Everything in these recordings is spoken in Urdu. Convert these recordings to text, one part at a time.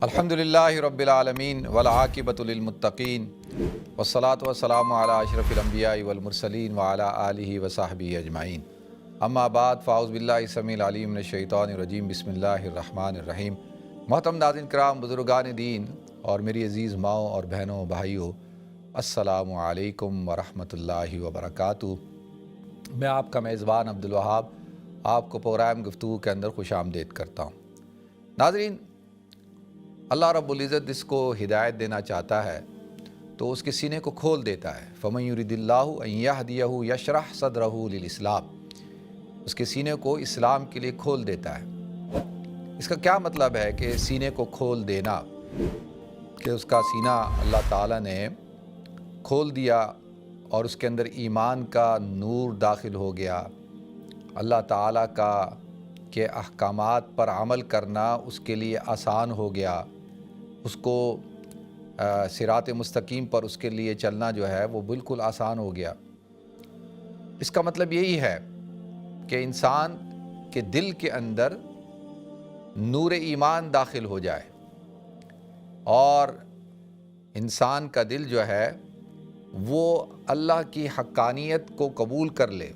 الحمدللہ رب العالمین والعاقبۃ للمتقین والصلاة والسلام علی اشرف الانبیاء والمرسلین وعلی آلہ وصحبہ اجمعین، اما بعد فاعوذ باللہ السمیع العلیم من الشیطان الرجیم، بسم اللہ الرحمن الرحیم۔ محترم ناظرین کرام، بزرگان دین اور میری عزیز ماؤں اور بہنوں بھائیوں، السلام علیکم ورحمۃ اللہ وبرکاتہ۔ میں آپ کا میزبان عبدالوہاب آپ کو پروگرام گفتگو کے اندر خوش آمدید کرتا ہوں۔ ناظرین، اللہ رب العزت جس کو ہدایت دینا چاہتا ہے تو اس کے سینے کو کھول دیتا ہے۔ فَمَن يُرِدِ اللَّهُ أَن يَهْدِيَهُ يَشْرَحْ صَدْرَهُ لِلْإِسْلَامِ، اس کے سینے کو اسلام کے لیے کھول دیتا ہے۔ اس کا کیا مطلب ہے کہ سینے کو کھول دینا؟ کہ اس کا سینہ اللہ تعالیٰ نے کھول دیا اور اس کے اندر ایمان کا نور داخل ہو گیا، اللہ تعالیٰ کا کے احکامات پر عمل کرنا اس کے لیے آسان ہو گیا، اس کو صراط مستقیم پر اس کے لیے چلنا جو ہے وہ بالکل آسان ہو گیا۔ اس کا مطلب یہی ہے کہ انسان کے دل کے اندر نور ایمان داخل ہو جائے اور انسان کا دل جو ہے وہ اللہ کی حقانیت کو قبول کر لے۔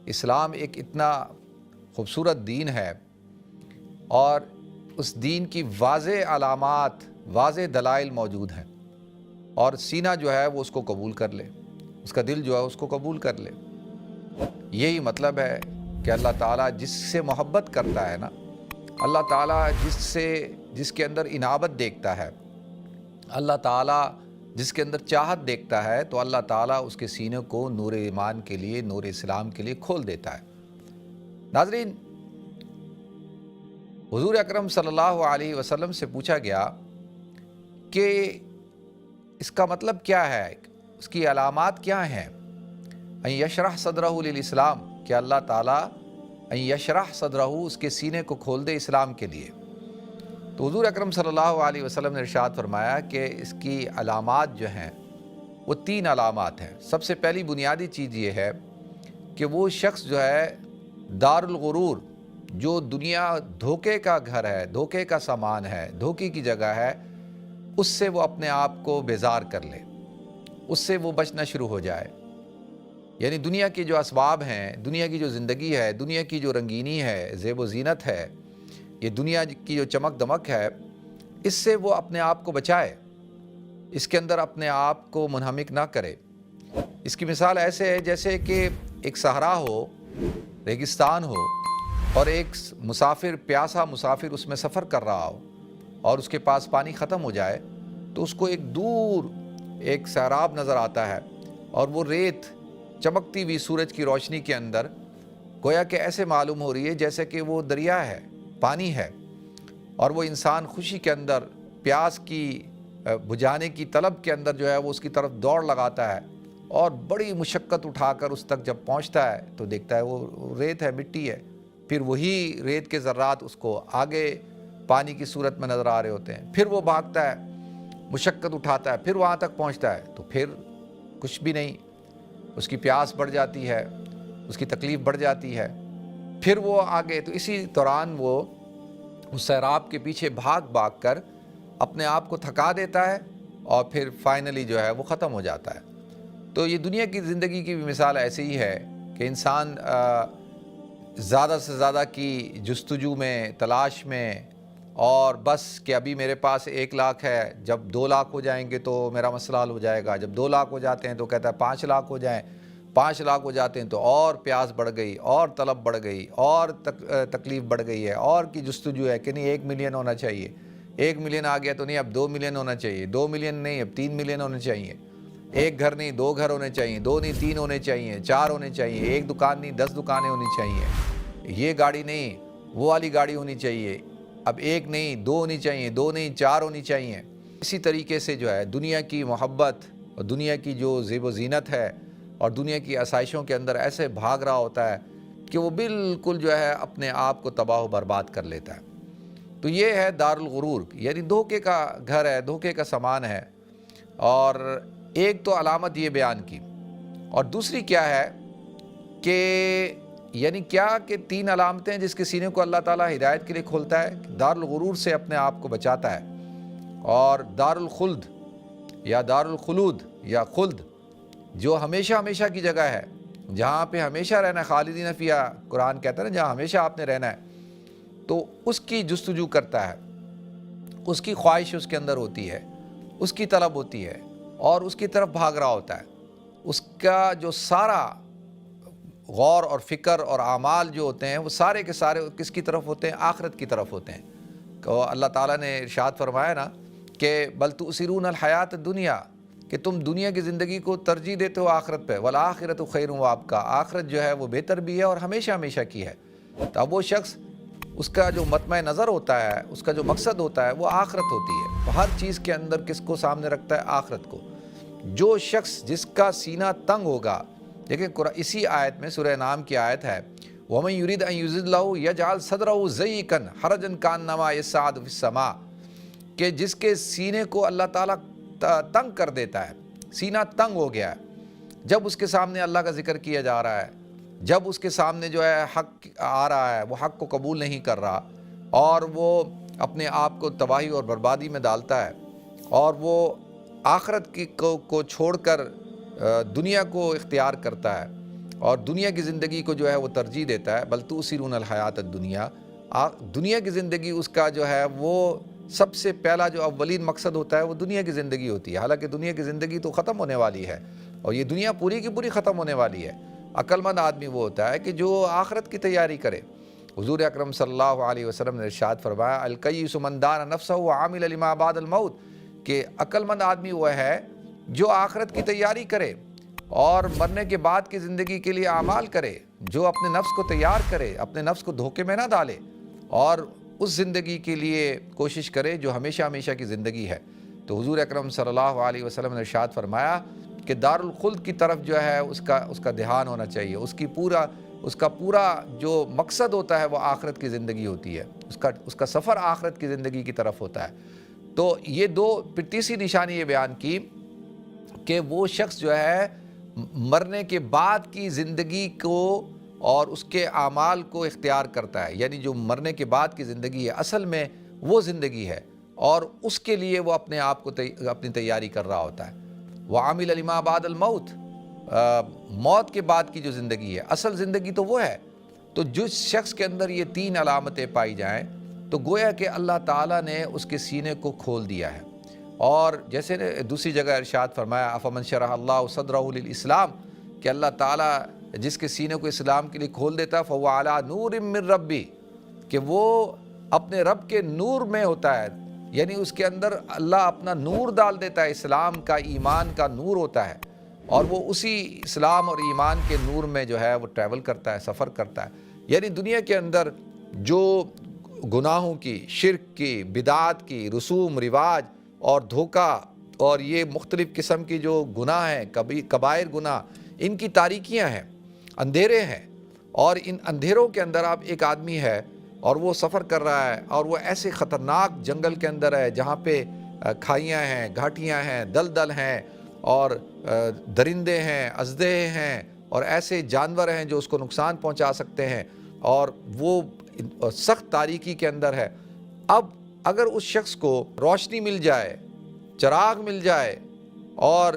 اسلام ایک اتنا خوبصورت دین ہے اور اس دین کی واضح علامات، واضح دلائل موجود ہیں، اور سینہ جو ہے وہ اس کو قبول کر لے، اس کا دل جو ہے اس کو قبول کر لے۔ یہی مطلب ہے کہ اللہ تعالیٰ جس سے محبت کرتا ہے نا، اللہ تعالیٰ جس کے اندر انابت دیکھتا ہے، اللہ تعالیٰ جس کے اندر چاہت دیکھتا ہے، تو اللہ تعالیٰ اس کے سینے کو نور ایمان کے لیے، نور اسلام کے لیے کھول دیتا ہے۔ ناظرین، حضور اکرم صلی اللہ علیہ وسلم سے پوچھا گیا کہ اس کا مطلب کیا ہے، اس کی علامات کیا ہیں؟ ان یشرح صدرہ للاسلام، کہ اللہ تعالیٰ ان یشرح صدرہ، اس کے سینے کو کھول دے اسلام کے لیے۔ تو حضور اکرم صلی اللہ علیہ وسلم نے ارشاد فرمایا کہ اس کی علامات جو ہیں وہ 3 علامات ہیں۔ سب سے پہلی بنیادی چیز یہ ہے کہ وہ شخص جو ہے دار الغرور، جو دنیا دھوکے کا گھر ہے، دھوکے کا سامان ہے، دھوکے کی جگہ ہے، اس سے وہ اپنے آپ کو بیزار کر لے، اس سے وہ بچنا شروع ہو جائے۔ یعنی دنیا کی جو اسباب ہیں، دنیا کی جو زندگی ہے، دنیا کی جو رنگینی ہے، زیب و زینت ہے، یہ دنیا کی جو چمک دمک ہے، اس سے وہ اپنے آپ کو بچائے، اس کے اندر اپنے آپ کو منہمک نہ کرے۔ اس کی مثال ایسے ہے جیسے کہ ایک صحرا ہو، ریگستان ہو، اور ایک مسافر، پیاسا مسافر اس میں سفر کر رہا ہو اور اس کے پاس پانی ختم ہو جائے، تو اس کو ایک دور ایک سیراب نظر آتا ہے، اور وہ ریت چمکتی ہوئی سورج کی روشنی کے اندر گویا کہ ایسے معلوم ہو رہی ہے جیسے کہ وہ دریا ہے، پانی ہے، اور وہ انسان خوشی کے اندر، پیاس کی بجھانے کی طلب کے اندر جو ہے وہ اس کی طرف دوڑ لگاتا ہے، اور بڑی مشقت اٹھا کر اس تک جب پہنچتا ہے تو دیکھتا ہے وہ ریت ہے، مٹی ہے۔ پھر وہی ریت کے ذرات اس کو آگے پانی کی صورت میں نظر آ رہے ہوتے ہیں۔ پھر وہ بھاگتا ہے، مشقت اٹھاتا ہے، پھر وہاں تک پہنچتا ہے تو پھر کچھ بھی نہیں، اس کی پیاس بڑھ جاتی ہے، اس کی تکلیف بڑھ جاتی ہے، پھر وہ آگے، تو اسی دوران وہ اس سیراب کے پیچھے بھاگ بھاگ کر اپنے آپ کو تھکا دیتا ہے، اور پھر فائنلی جو ہے وہ ختم ہو جاتا ہے۔ تو یہ دنیا کی زندگی کی بھی مثال ایسے ہی ہے کہ انسان زیادہ سے زیادہ کی جستجو میں، تلاش میں، اور بس کہ ابھی میرے پاس 1 لاکھ ہے، جب 2 لاکھ ہو جائیں گے تو میرا مسئلہ حل ہو جائے گا، جب 2 لاکھ ہو جاتے ہیں تو کہتا ہے 5 لاکھ ہو جائیں، 5 لاکھ ہو جاتے ہیں تو اور پیاس بڑھ گئی، اور طلب بڑھ گئی، اور تکلیف بڑھ گئی ہے، اور کی جستجو ہے کہ نہیں 1 ملین ہونا چاہیے، 1 ملین آ گیا تو نہیں اب 2 ملین ہونا چاہیے، 2 ملین نہیں اب 3 ملین ہونے چاہیے، 1 گھر نہیں 2 گھر ہونے چاہیے، 2 نہیں 3 ہونے چاہیے، 4 ہونے چاہیے، 1 دکان نہیں 10 دکانیں ہونی چاہیے، یہ گاڑی نہیں وہ والی گاڑی ہونی چاہیے، اب 1 نہیں 2 ہونی چاہیے، 2 نہیں 4 ہونی چاہیے۔ اسی طریقے سے جو ہے دنیا کی محبت اور دنیا کی جو زیب و زینت ہے اور دنیا کی آسائشوں کے اندر ایسے بھاگ رہا ہوتا ہے کہ وہ بالکل جو ہے اپنے آپ کو تباہ و برباد کر لیتا ہے۔ تو یہ ہے دار الغرور، یعنی دھوکے کا گھر ہے، دھوکے کا سامان ہے۔ اور ایک تو علامت یہ بیان کی، اور دوسری کیا ہے کہ یعنی کیا کہ 3 علامتیں جس کے سینے کو اللہ تعالیٰ ہدایت کے لیے کھولتا ہے، دار الغرور سے اپنے آپ کو بچاتا ہے، اور دار الخلد یا دار الخلود یا خلد جو ہمیشہ ہمیشہ کی جگہ ہے، جہاں پہ ہمیشہ رہنا ہے، خالدین فیہا قرآن کہتا ہے نا، جہاں ہمیشہ آپ نے رہنا ہے، تو اس کی جستجو کرتا ہے، اس کی خواہش اس کے اندر ہوتی ہے، اس کی طلب ہوتی ہے، اور اس کی طرف بھاگ رہا ہوتا ہے۔ اس کا جو سارا غور اور فکر اور اعمال جو ہوتے ہیں وہ سارے کے سارے کس کی طرف ہوتے ہیں؟ آخرت کی طرف ہوتے ہیں۔ کہ اللہ تعالیٰ نے ارشاد فرمایا نا کہ بل تؤثرون الحیات الدنیا، کہ تم دنیا کی زندگی کو ترجیح دیتے ہو آخرت پہ، والآخرۃ خیر وابقیٰ، آخرت جو ہے وہ بہتر بھی ہے اور ہمیشہ ہمیشہ کی ہے۔ تو اب وہ شخص، اس کا جو مطمع نظر ہوتا ہے، اس کا جو مقصد ہوتا ہے وہ آخرت ہوتی ہے۔ تو ہر چیز کے اندر کس کو سامنے رکھتا ہے؟ آخرت کو۔ جو شخص جس کا سینہ تنگ ہوگا، دیکھیں اسی آیت میں سورہ انعام کی آیت ہے، وَمَن يُرِدْ أَن يُضِلَّهُ يَجْعَلْ صَدْرَهُ ضَيِّقًا حَرَجًا كَأَنَّمَا يَصْعَدُ فِي السَّمَاءِ، کہ جس کے سینے کو اللہ تعالیٰ تنگ کر دیتا ہے، سینہ تنگ ہو گیا ہے، جب اس کے سامنے اللہ کا ذکر کیا جا رہا ہے، جب اس کے سامنے جو ہے حق آ رہا ہے، وہ حق کو قبول نہیں کر رہا، اور وہ اپنے آپ کو تباہی اور بربادی میں ڈالتا ہے، اور وہ آخرت کو چھوڑ کر دنیا کو اختیار کرتا ہے، اور دنیا کی زندگی کو جو ہے وہ ترجیح دیتا ہے، بل تؤثرون الحیات الدنیا، دنیا کی زندگی اس کا جو ہے وہ سب سے پہلا جو اولین مقصد ہوتا ہے وہ دنیا کی زندگی ہوتی ہے۔ حالانکہ دنیا کی زندگی تو ختم ہونے والی ہے، اور یہ دنیا پوری کی پوری ختم ہونے والی ہے۔ عقل مند آدمی وہ ہوتا ہے کہ جو آخرت کی تیاری کرے۔ حضور اکرم صلی اللہ علیہ وسلم نے ارشاد فرمایا، الکیس من دان نفسہ وعمل لما بعد الموت، کہ عقل مند آدمی وہ ہے جو آخرت کی تیاری کرے اور مرنے کے بعد کی زندگی کے لیے اعمال کرے، جو اپنے نفس کو تیار کرے، اپنے نفس کو دھوکے میں نہ ڈالے، اور اس زندگی کے لیے کوشش کرے جو ہمیشہ ہمیشہ کی زندگی ہے۔ تو حضور اکرم صلی اللہ علیہ وسلم نے ارشاد فرمایا کہ دار الخلد کی طرف جو ہے اس کا دھیان ہونا چاہیے، اس کا پورا جو مقصد ہوتا ہے وہ آخرت کی زندگی ہوتی ہے، اس کا سفر آخرت کی زندگی کی طرف ہوتا ہے۔ تو یہ پھر تیسری نشانی یہ بیان کی کہ وہ شخص جو ہے مرنے کے بعد کی زندگی کو اور اس کے اعمال کو اختیار کرتا ہے، یعنی جو مرنے کے بعد کی زندگی ہے اصل میں وہ زندگی ہے، اور اس کے لیے وہ اپنے آپ کو اپنی تیاری کر رہا ہوتا ہے۔ وَعَمِلَ لِمَا بَعْدَ الْمَوْتِ، موت کے بعد کی جو زندگی ہے اصل زندگی تو وہ ہے۔ تو جس شخص کے اندر یہ 3 علامتیں پائی جائیں تو گویا کہ اللہ تعالیٰ نے اس کے سینے کو کھول دیا ہے۔ اور جیسے دوسری جگہ ارشاد فرمایا، افمن شرح اللہ صدرہ للاسلام، کہ اللہ تعالیٰ جس کے سینے کو اسلام کے لیے کھول دیتا ہے، فہو علی نور من ربی، کہ وہ اپنے رب کے نور میں ہوتا ہے، یعنی اس کے اندر اللہ اپنا نور ڈال دیتا ہے، اسلام کا، ایمان کا نور ہوتا ہے، اور وہ اسی اسلام اور ایمان کے نور میں جو ہے وہ ٹریول کرتا ہے، سفر کرتا ہے۔ یعنی دنیا کے اندر جو گناہوں کی، شرک کی، بدعات کی، رسوم رواج اور دھوکہ اور یہ مختلف قسم کی جو گناہ ہیں، کبائر گناہ، ان کی تاریکیاں ہیں، اندھیرے ہیں، اور ان اندھیروں کے اندر آپ ایک آدمی ہے اور وہ سفر کر رہا ہے، اور وہ ایسے خطرناک جنگل کے اندر ہے جہاں پہ کھائیاں ہیں، گھاٹیاں ہیں، دلدل ہیں، اور درندے ہیں، اژدہے ہیں، اور ایسے جانور ہیں جو اس کو نقصان پہنچا سکتے ہیں، اور وہ سخت تاریکی کے اندر ہے۔ اب اگر اس شخص کو روشنی مل جائے، چراغ مل جائے، اور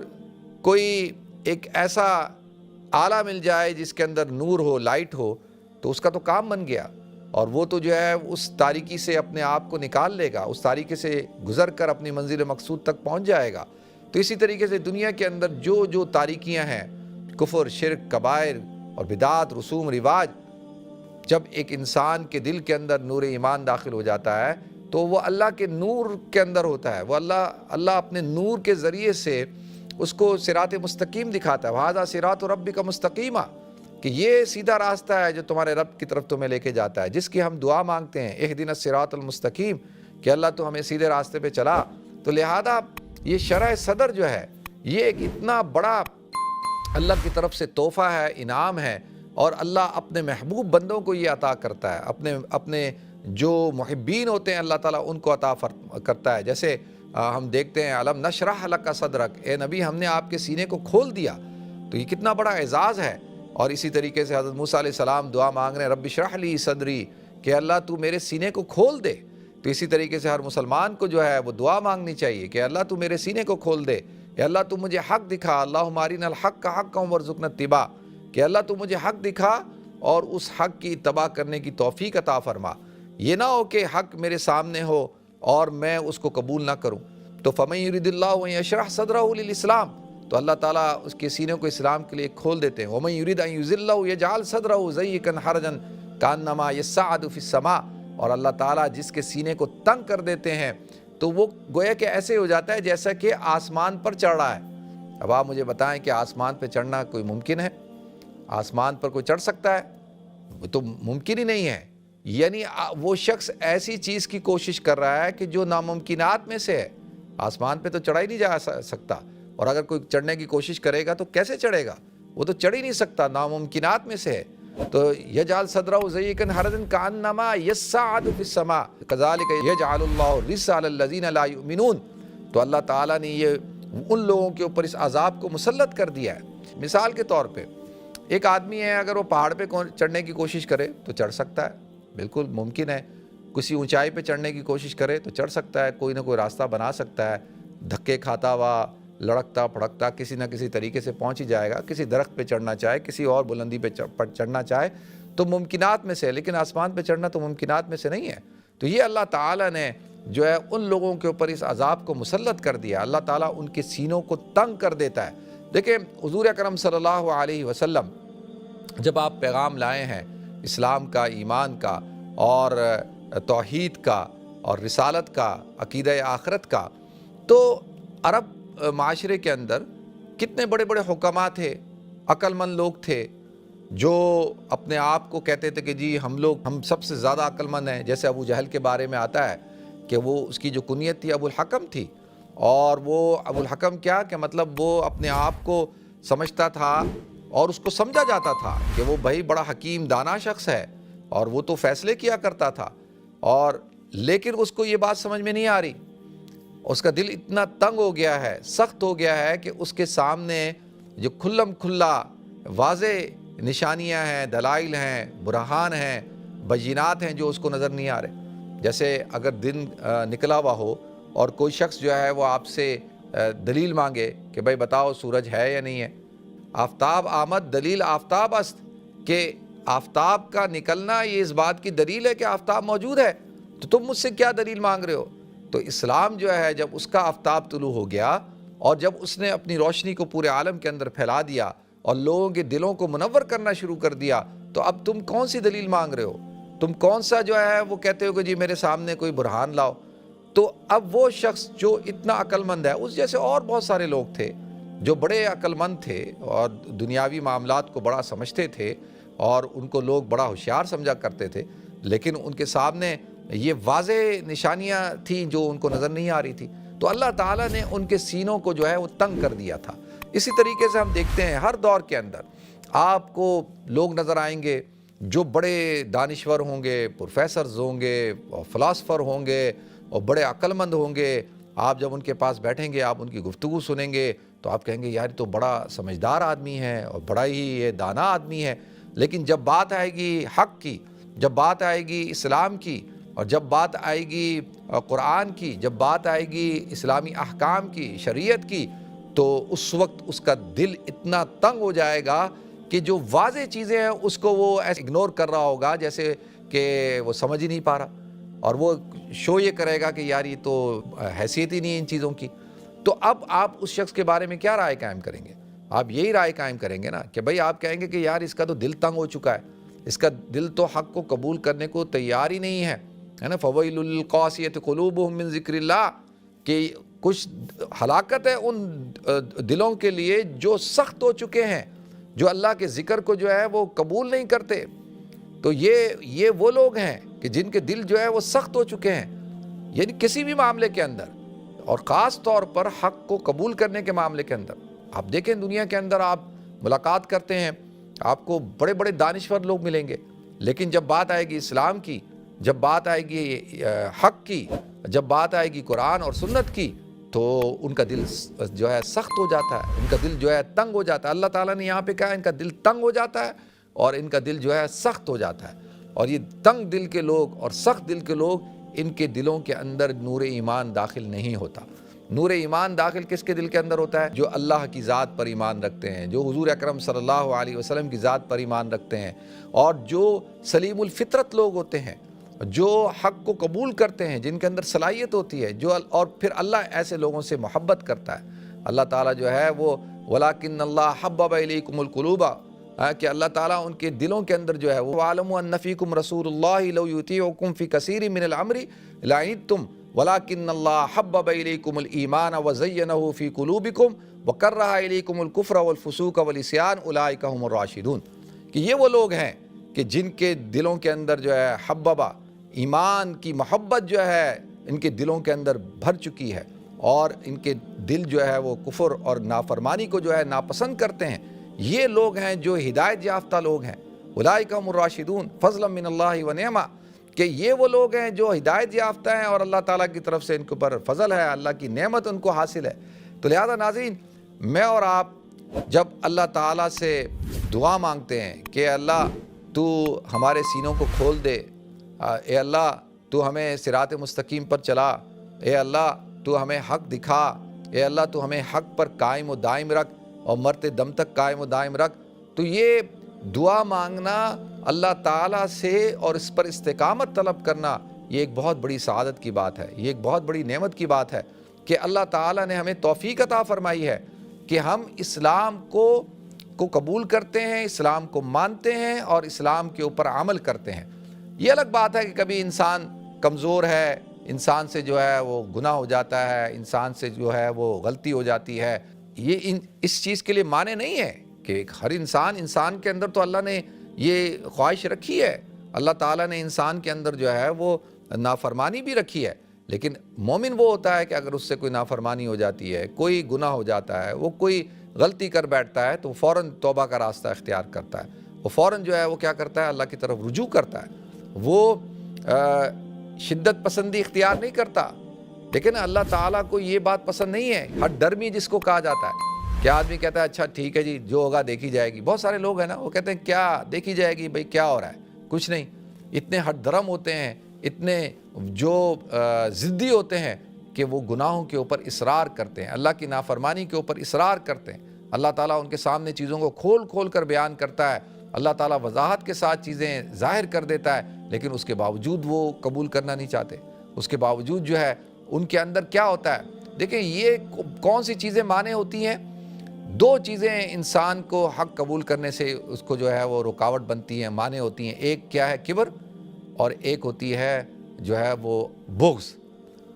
کوئی ایک ایسا آلہ مل جائے جس کے اندر نور ہو، لائٹ ہو، تو اس کا تو کام بن گیا، اور وہ تو جو ہے اس تاریکی سے اپنے آپ کو نکال لے گا، اس تاریکی سے گزر کر اپنی منزل مقصود تک پہنچ جائے گا۔ تو اسی طریقے سے دنیا کے اندر جو تاریکیاں ہیں، کفر، شرک، کبائر اور بدعات، رسوم رواج، جب ایک انسان کے دل کے اندر نور ایمان داخل ہو جاتا ہے تو وہ اللہ کے نور کے اندر ہوتا ہے، وہ اللہ اپنے نور کے ذریعے سے اس کو صراط مستقیم دکھاتا ہے۔ وَهَذَا صِرَاطُ رَبِّكَ مُسْتَقِيمًا، کہ یہ سیدھا راستہ ہے جو تمہارے رب کی طرف تمہیں لے کے جاتا ہے، جس کی ہم دعا مانگتے ہیں، اهْدِنَا الصِّرَاطَ الْمُسْتَقِيمَ، کہ اللہ تو ہمیں سیدھے راستے پہ چلا۔ تو لہذا یہ شرح صدر جو ہے یہ ایک اتنا بڑا اللہ کی طرف سے تحفہ ہے، انعام ہے، اور اللہ اپنے محبوب بندوں کو یہ عطا کرتا ہے، اپنے جو محبین ہوتے ہیں اللہ تعالیٰ ان کو عطا کرتا ہے۔ جیسے ہم دیکھتے ہیں، الم نشرح لک صدرک، اے نبی ہم نے آپ کے سینے کو کھول دیا۔ تو یہ کتنا بڑا اعزاز ہے اور اسی طریقے سے حضرت موسیٰ علیہ السلام دعا مانگ رہے ہیں رب اشرح لی صدری، کہ اللہ تو میرے سینے کو کھول دے۔ تو اسی طریقے سے ہر مسلمان کو جو ہے وہ دعا مانگنی چاہیے کہ اللہ تو میرے سینے کو کھول دے، کہ اللہ تو مجھے حق دکھا، اللہم ارنا الحق حقا وارزقنا اتباع، کہ اللہ تو مجھے حق دکھا اور اس حق کی اتباع کرنے کی توفیق عطا فرما۔ یہ نہ ہو کہ حق میرے سامنے ہو اور میں اس کو قبول نہ کروں۔ تو فمن یرید اللہ ان یشرح صدرہ للاسلام، تو اللہ تعالیٰ اس کے سینے کو اسلام کے لیے کھول دیتے ہیں۔ ومن یرید ان یضلہ یجعل صدرہ ضیقا حرجا کانما یصعد فی السماء، اور اللہ تعالیٰ جس کے سینے کو تنگ کر دیتے ہیں تو وہ گویا کہ ایسے ہو جاتا ہے جیسا کہ آسمان پر چڑھ رہا ہے۔ اب آپ مجھے بتائیں کہ آسمان پہ چڑھنا کوئی ممکن ہے؟ آسمان پر کوئی چڑھ سکتا ہے؟ وہ تو ممکن ہی نہیں ہے۔ یعنی وہ شخص ایسی چیز کی کوشش کر رہا ہے کہ جو ناممکنات میں سے ہے۔ آسمان پہ تو چڑھا ہی نہیں جا سکتا، اور اگر کوئی چڑھنے کی کوشش کرے گا تو کیسے چڑھے گا؟ وہ تو چڑھ ہی نہیں سکتا، ناممکنات میں سے ہے۔ تو یجعل صدرہ ضیقا حرجا کانما یصعد فی السماء کذالک یجعل اللہ الرجس علی الذین لا یؤمنون۔ تو اللہ تعالیٰ نے یہ ان لوگوں کے اوپر اس عذاب کو مسلط کر دیا ہے۔ مثال کے طور پہ ایک آدمی ہے، اگر وہ پہاڑ پہ چڑھنے کی کوشش کرے تو چڑھ سکتا ہے، بالکل ممکن ہے۔ کسی اونچائی پہ چڑھنے کی کوشش کرے تو چڑھ سکتا ہے، کوئی نہ کوئی راستہ بنا سکتا ہے، دھکے کھاتا ہوا لڑکتا پھڑکتا کسی نہ کسی طریقے سے پہنچ ہی جائے گا۔ کسی درخت پہ چڑھنا چاہے، کسی اور بلندی پہ چڑھنا چاہے تو ممکنات میں سے ہے، لیکن آسمان پہ چڑھنا تو ممکنات میں سے نہیں ہے۔ تو یہ اللہ تعالیٰ نے جو ہے ان لوگوں کے اوپر اس عذاب کو مسلط کر دیا۔ اللہ تعالیٰ ان کے سینوں کو تنگ کر دیتا ہے۔ دیکھیں حضور اکرم صلی اللہ علیہ وسلم جب آپ پیغام لائے ہیں اسلام کا، ایمان کا اور توحید کا اور رسالت کا، عقیدہ آخرت کا، تو عرب معاشرے کے اندر کتنے بڑے بڑے حکماء تھے، عقل مند لوگ تھے، جو اپنے آپ کو کہتے تھے کہ جی ہم سب سے زیادہ عقل مند ہیں۔ جیسے ابو جہل کے بارے میں آتا ہے کہ وہ اس کی جو کنیت تھی ابو الحکم تھی، اور وہ ابو الحکم کیا کہ مطلب وہ اپنے آپ کو سمجھتا تھا اور اس کو سمجھا جاتا تھا کہ وہ بھائی بڑا حکیم دانا شخص ہے اور وہ تو فیصلے کیا کرتا تھا، اور لیکن اس کو یہ بات سمجھ میں نہیں آ رہی۔ اس کا دل اتنا تنگ ہو گیا ہے، سخت ہو گیا ہے کہ اس کے سامنے جو کھلم کھلا واضح نشانیاں ہیں، دلائل ہیں، برہان ہیں، بینات ہیں جو اس کو نظر نہیں آ رہے۔ جیسے اگر دن نکلا ہوا ہو اور کوئی شخص جو ہے وہ آپ سے دلیل مانگے کہ بھائی بتاؤ سورج ہے یا نہیں ہے، آفتاب آمد دلیل آفتاب است، کہ آفتاب کا نکلنا یہ اس بات کی دلیل ہے کہ آفتاب موجود ہے، تو تم مجھ سے کیا دلیل مانگ رہے ہو؟ تو اسلام جو ہے جب اس کا آفتاب طلوع ہو گیا اور جب اس نے اپنی روشنی کو پورے عالم کے اندر پھیلا دیا اور لوگوں کے دلوں کو منور کرنا شروع کر دیا، تو اب تم کون سی دلیل مانگ رہے ہو؟ تم کون سا جو ہے وہ کہتے ہو کہ جی میرے سامنے کوئی برہان لاؤ؟ تو اب وہ شخص جو اتنا عقل مند ہے، اس جیسے اور بہت سارے لوگ تھے جو بڑے عقل مند تھے اور دنیاوی معاملات کو بڑا سمجھتے تھے اور ان کو لوگ بڑا ہوشیار سمجھا کرتے تھے، لیکن ان کے سامنے یہ واضح نشانیاں تھیں جو ان کو نظر نہیں آ رہی تھی۔ تو اللہ تعالیٰ نے ان کے سینوں کو جو ہے وہ تنگ کر دیا تھا۔ اسی طریقے سے ہم دیکھتے ہیں ہر دور کے اندر آپ کو لوگ نظر آئیں گے جو بڑے دانشور ہوں گے، پروفیسرز ہوں گے اور فلاسفر ہوں گے اور بڑے عقل مند ہوں گے۔ آپ جب ان کے پاس بیٹھیں گے، آپ ان کی گفتگو سنیں گے تو آپ کہیں گے یار تو بڑا سمجھدار آدمی ہے اور بڑا ہی یہ دانا آدمی ہے، لیکن جب بات آئے گی حق کی، جب بات آئے گی اسلام کی، اور جب بات آئے گی قرآن کی، جب بات آئے گی اسلامی احکام کی، شریعت کی، تو اس وقت اس کا دل اتنا تنگ ہو جائے گا کہ جو واضح چیزیں ہیں اس کو وہ ایسے اگنور کر رہا ہوگا جیسے کہ وہ سمجھ ہی نہیں پا رہا، اور وہ شو یہ کرے گا کہ یار یہ تو حیثیت ہی نہیں ہے ان چیزوں کی۔ تو اب آپ اس شخص کے بارے میں کیا رائے قائم کریں گے؟ آپ یہی رائے قائم کریں گے نا کہ بھائی آپ کہیں گے کہ یار اس کا تو دل تنگ ہو چکا ہے، اس کا دل تو حق کو قبول کرنے کو تیار ہی نہیں ہے نا۔ فویل للقاسیۃ قلوبہم من ذکر اللہ، کہ کچھ ہلاکت ہے ان دلوں کے لیے جو سخت ہو چکے ہیں، جو اللہ کے ذکر کو جو ہے وہ قبول نہیں کرتے۔ تو یہ وہ لوگ ہیں کہ جن کے دل جو ہے وہ سخت ہو چکے ہیں، یعنی کسی بھی معاملے کے اندر، اور خاص طور پر حق کو قبول کرنے کے معاملے کے اندر۔ آپ دیکھیں دنیا کے اندر آپ ملاقات کرتے ہیں، آپ کو بڑے بڑے دانشور لوگ ملیں گے، لیکن جب بات آئے گی اسلام کی، جب بات آئے گی حق کی، جب بات آئے گی قرآن اور سنت کی، تو ان کا دل جو ہے سخت ہو جاتا ہے، ان کا دل جو ہے تنگ ہو جاتا ہے۔ اللہ تعالیٰ نے یہاں پہ کہا ان کا دل تنگ ہو جاتا ہے اور ان کا دل جو ہے سخت ہو جاتا ہے۔ اور یہ تنگ دل کے لوگ اور سخت دل کے لوگ، ان کے دلوں کے اندر نور ایمان داخل نہیں ہوتا۔ نور ایمان داخل کس کے دل کے اندر ہوتا ہے؟ جو اللہ کی ذات پر ایمان رکھتے ہیں، جو حضور اکرم صلی اللہ علیہ وسلم کی ذات پر ایمان رکھتے ہیں، اور جو سلیم الفطرت لوگ ہوتے ہیں، جو حق کو قبول کرتے ہیں، جن کے اندر صلاحیت ہوتی ہے، اور پھر اللہ ایسے لوگوں سے محبت کرتا ہے۔ اللہ تعالیٰ جو ہے وہ وَلَٰكِنَّ اللَّهَ حَبَّبَ إِلَيْكُمُ الْقُلُوبَ، کہ اللہ تعالیٰ ان کے دلوں کے اندر جو ہے وہ وَاعْلَمُوا أَنَّ فِيكُمْ رَسُولُ اللَّهِ لَوْ يُطِيعُكُمْ فِي كَثِيرٍ مِّنَ الْأَمْرِ لَعَنِتُّمْ وَلَٰكِنَّ اللَّهَ حَبَّبَ إِلَيْكُمُ الْإِيمَانَ وَزَيَّنَهُ فِي قُلُوبِكُمْ وَكَرَّهَ إِلَيْكُمُ الْكُفْرَ وَالْفُسُوقَ وَالْعِصْيَانَ أُولَٰئِكَ هُمُ الرَّاشِدُونَ، کہ یہ وہ لوگ ہیں کہ جن کے دلوں کے اندر جو ہے حببہ، ایمان کی محبت جو ہے ان کے دلوں کے اندر بھر چکی ہے، اور ان کے دل جو ہے وہ کفر اور نافرمانی کو جو ہے ناپسند کرتے ہیں۔ یہ لوگ ہیں جو ہدایت یافتہ لوگ ہیں۔ اولئک هم الراشدون فضلا من اللہ ونعمہ، کہ یہ وہ لوگ ہیں جو ہدایت یافتہ ہیں اور اللہ تعالیٰ کی طرف سے ان کے اوپر فضل ہے، اللہ کی نعمت ان کو حاصل ہے۔ تو لہذا ناظرین، میں اور آپ جب اللہ تعالیٰ سے دعا مانگتے ہیں کہ اللہ تو ہمارے سینوں کو کھول دے، اے اللہ تو ہمیں صراط مستقیم پر چلا، اے اللہ تو ہمیں حق دکھا، اے اللہ تو ہمیں حق پر قائم و دائم رکھ اور مرتے دم تک قائم و دائم رکھ، تو یہ دعا مانگنا اللہ تعالیٰ سے اور اس پر استقامت طلب کرنا، یہ ایک بہت بڑی سعادت کی بات ہے، یہ ایک بہت بڑی نعمت کی بات ہے کہ اللہ تعالیٰ نے ہمیں توفیق عطا فرمائی ہے کہ ہم اسلام کو قبول کرتے ہیں، اسلام کو مانتے ہیں اور اسلام کے اوپر عمل کرتے ہیں۔ یہ الگ بات ہے کہ کبھی انسان کمزور ہے، انسان سے جو ہے وہ گناہ ہو جاتا ہے، انسان سے جو ہے وہ غلطی ہو جاتی ہے، یہ اس چیز کے لیے معنی نہیں ہے کہ ہر انسان کے اندر تو اللہ نے یہ خواہش رکھی ہے، اللہ تعالیٰ نے انسان کے اندر جو ہے وہ نافرمانی بھی رکھی ہے، لیکن مومن وہ ہوتا ہے کہ اگر اس سے کوئی نافرمانی ہو جاتی ہے، کوئی گناہ ہو جاتا ہے، وہ کوئی غلطی کر بیٹھتا ہے، تو وہ فوراً توبہ کا راستہ اختیار کرتا ہے، وہ فوراً جو ہے وہ کیا کرتا ہے، اللہ کی طرف رجوع کرتا ہے، وہ شدت پسندی اختیار نہیں کرتا۔ لیکن اللہ تعالیٰ کو یہ بات پسند نہیں ہے، ہٹ درمی جس کو کہا جاتا ہے، کیا آدمی کہتا ہے اچھا ٹھیک ہے جی جو ہوگا دیکھی جائے گی۔ بہت سارے لوگ ہیں نا، وہ کہتے ہیں کیا دیکھی جائے گی، بھئی کیا ہو رہا ہے، کچھ نہیں۔ اتنے ہٹ درم ہوتے ہیں، اتنے جو ضدی ہوتے ہیں کہ وہ گناہوں کے اوپر اصرار کرتے ہیں، اللہ کی نافرمانی کے اوپر اصرار کرتے ہیں۔ اللہ تعالیٰ ان کے سامنے چیزوں کو کھول کھول کر بیان کرتا ہے، اللہ تعالیٰ وضاحت کے ساتھ چیزیں ظاہر کر دیتا ہے، لیکن اس کے باوجود وہ قبول کرنا نہیں چاہتے۔ اس کے باوجود جو ہے ان کے اندر کیا ہوتا ہے، دیکھیں یہ کون سی چیزیں مانع ہوتی ہیں؟ دو چیزیں انسان کو حق قبول کرنے سے اس کو جو ہے وہ رکاوٹ بنتی ہیں، مانع ہوتی ہیں۔ ایک کیا ہے؟ کبر، اور ایک ہوتی ہے جو ہے وہ بغض۔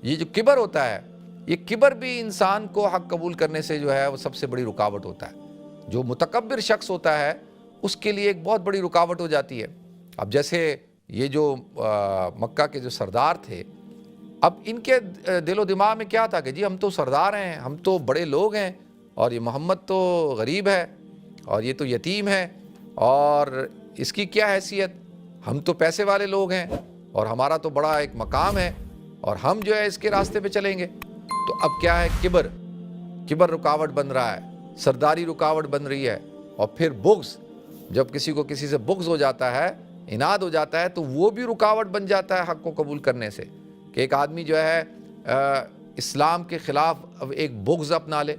یہ جو کبر ہوتا ہے، یہ کبر بھی انسان کو حق قبول کرنے سے جو ہے وہ سب سے بڑی رکاوٹ ہوتا ہے۔ جو متکبر شخص ہوتا ہے اس کے لیے ایک بہت بڑی رکاوٹ ہو جاتی ہے۔ اب جیسے یہ جو مکہ کے جو سردار تھے، اب ان کے دل و دماغ میں کیا تھا کہ جی ہم تو سردار ہیں، ہم تو بڑے لوگ ہیں، اور یہ محمد تو غریب ہے، اور یہ تو یتیم ہے، اور اس کی کیا حیثیت، ہم تو پیسے والے لوگ ہیں، اور ہمارا تو بڑا ایک مقام ہے، اور ہم جو ہے اس کے راستے پہ چلیں گے۔ تو اب کیا ہے؟ کبر رکاوٹ بن رہا ہے، سرداری رکاوٹ بن رہی ہے، اور پھر بغض، جب کسی کو کسی سے بغض ہو جاتا ہے، عناد ہو جاتا ہے، تو وہ بھی رکاوٹ بن جاتا ہے حق کو قبول کرنے سے، کہ ایک آدمی جو ہے اسلام کے خلاف اب ایک بغض اپنا لے۔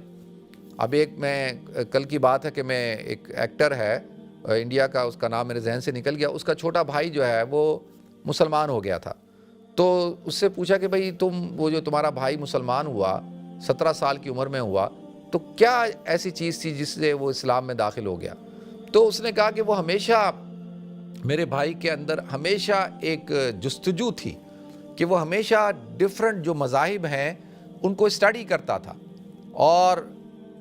اب ایک میں کل کی بات ہے کہ میں ایک ایکٹر ہے انڈیا کا، اس کا نام میرے ذہن سے نکل گیا، اس کا چھوٹا بھائی جو ہے وہ مسلمان ہو گیا تھا، تو اس سے پوچھا کہ بھئی وہ جو تمہارا بھائی مسلمان ہوا، 17 سال کی عمر میں ہوا، تو کیا ایسی چیز تھی جس سے وہ اسلام میں داخل ہو گیا؟ تو اس نے کہا کہ وہ ہمیشہ، میرے بھائی کے اندر ہمیشہ ایک جستجو تھی کہ وہ ہمیشہ ڈیفرنٹ جو مذاہب ہیں ان کو اسٹڈی کرتا تھا، اور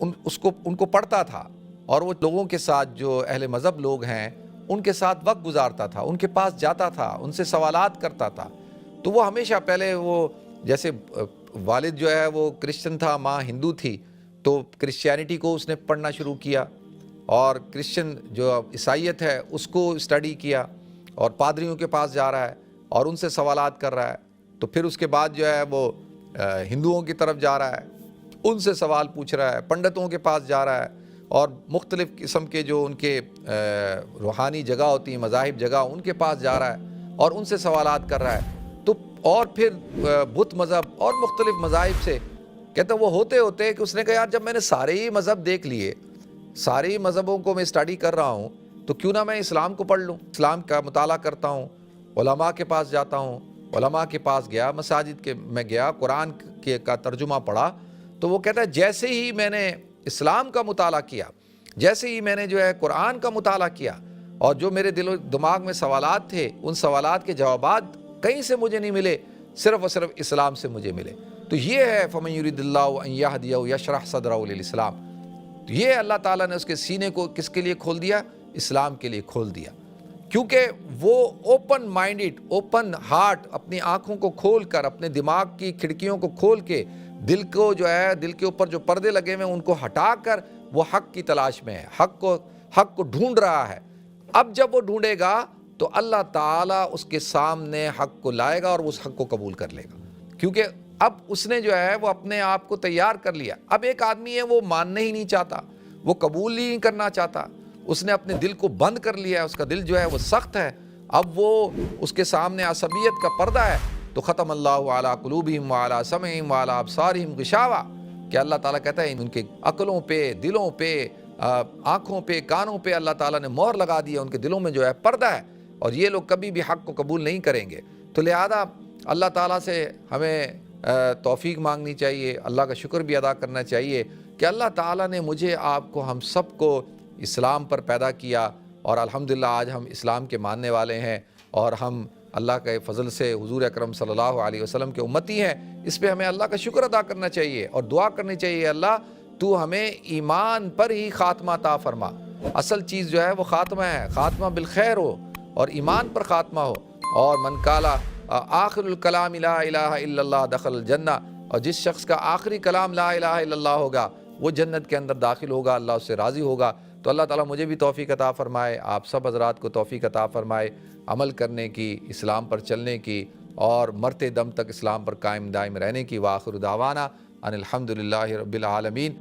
ان کو پڑھتا تھا، اور وہ لوگوں کے ساتھ جو اہل مذہب لوگ ہیں ان کے ساتھ وقت گزارتا تھا، ان کے پاس جاتا تھا، ان سے سوالات کرتا تھا۔ تو وہ ہمیشہ پہلے وہ جیسے والد جو ہے وہ کرسچن تھا، ماں ہندو تھی، تو کرسچینٹی کو اس نے پڑھنا شروع کیا، اور کرسچن جو عیسائیت ہے اس کو اسٹڈی کیا، اور پادریوں کے پاس جا رہا ہے اور ان سے سوالات کر رہا ہے۔ تو پھر اس کے بعد جو ہے وہ ہندوؤں کی طرف جا رہا ہے، ان سے سوال پوچھ رہا ہے، پنڈتوں کے پاس جا رہا ہے اور مختلف قسم کے جو ان کے روحانی جگہ ہوتی ہیں، مذاہب جگہ، ان کے پاس جا رہا ہے اور ان سے سوالات کر رہا ہے۔ تو اور پھر بت مذہب اور مختلف مذاہب سے کہتا وہ ہوتے ہوتے کہ اس نے کہا یار جب میں نے سارے ہی مذہب دیکھ لیے، سارے ہی مذہبوں کو میں اسٹڈی کر رہا ہوں، تو کیوں نہ میں اسلام کو پڑھ لوں، اسلام کا مطالعہ کرتا ہوں، علماء کے پاس جاتا ہوں۔ علماء کے پاس گیا، مساجد کے میں گیا، قرآن کا ترجمہ پڑھا، تو وہ کہتا ہے جیسے ہی میں نے اسلام کا مطالعہ کیا، جیسے ہی میں نے جو ہے قرآن کا مطالعہ کیا، اور جو میرے دل و دماغ میں سوالات تھے، ان سوالات کے جوابات کہیں سے مجھے نہیں ملے، صرف اور صرف اسلام سے مجھے ملے۔ تو یہ ہے فَمَن يُرِدِ اللَّهُ أَن يَهْدِيَهُ يَشْرَحْ صَدْرَهُ لِلْإِسْلَامِ۔ تو یہ اللہ تعالیٰ نے اس کے سینے کو کس کے لیے کھول دیا؟ اسلام کے لیے کھول دیا، کیونکہ وہ اوپن مائنڈڈ، اوپن ہارٹ، اپنی آنکھوں کو کھول کر، اپنے دماغ کی کھڑکیوں کو کھول کے، دل کو جو ہے، دل کے اوپر جو پردے لگے ہوئے ہیں ان کو ہٹا کر وہ حق کی تلاش میں ہے، حق کو ڈھونڈ رہا ہے۔ اب جب وہ ڈھونڈے گا تو اللہ تعالیٰ اس کے سامنے حق کو لائے گا اور اس حق کو قبول کر لے گا، کیونکہ اب اس نے جو ہے وہ اپنے آپ کو تیار کر لیا۔ اب ایک آدمی ہے وہ ماننے ہی نہیں چاہتا، وہ قبول ہی نہیں کرنا چاہتا، اس نے اپنے دل کو بند کر لیا ہے، اس کا دل جو ہے وہ سخت ہے، اب وہ اس کے سامنے عصبیت کا پردہ ہے۔ تو ختم اللہ علی قلوبہم وعلی سمعہم وعلی ابصارہم غشاوہ، کہ اللہ تعالیٰ کہتا ہے ان کے عقلوں پہ، دلوں پہ، آنکھوں پہ، کانوں پہ اللہ تعالیٰ نے مہر لگا دی ہے، ان کے دلوں میں جو ہے پردہ ہے، اور یہ لوگ کبھی بھی حق کو قبول نہیں کریں گے۔ تو لہذا اللہ تعالیٰ سے ہمیں توفیق مانگنی چاہیے، اللہ کا شکر بھی ادا کرنا چاہیے کہ اللہ تعالیٰ نے مجھے، آپ کو، ہم سب کو اسلام پر پیدا کیا، اور الحمدللہ آج ہم اسلام کے ماننے والے ہیں، اور ہم اللہ کے فضل سے حضور اکرم صلی اللہ علیہ وسلم کے امتی ہیں۔ اس پہ ہمیں اللہ کا شکر ادا کرنا چاہیے اور دعا کرنی چاہیے، اللہ تو ہمیں ایمان پر ہی خاتمہ عطا فرما۔ اصل چیز جو ہے وہ خاتمہ ہے، خاتمہ بالخیر ہو اور ایمان پر خاتمہ ہو۔ اور من قال آخر الکلام لا الہ الا اللہ دخل الجنہ، اور جس شخص کا آخری کلام لا الہ الا اللہ ہوگا وہ جنت کے اندر داخل ہوگا، اللہ اس سے راضی ہوگا۔ تو اللہ تعالیٰ مجھے بھی توفیق عطا فرمائے، آپ سب حضرات کو توفیق عطا فرمائے عمل کرنے کی، اسلام پر چلنے کی، اور مرتے دم تک اسلام پر قائم دائم رہنے کی۔ وآخر دعوانا ان الحمدللہ رب العالمین۔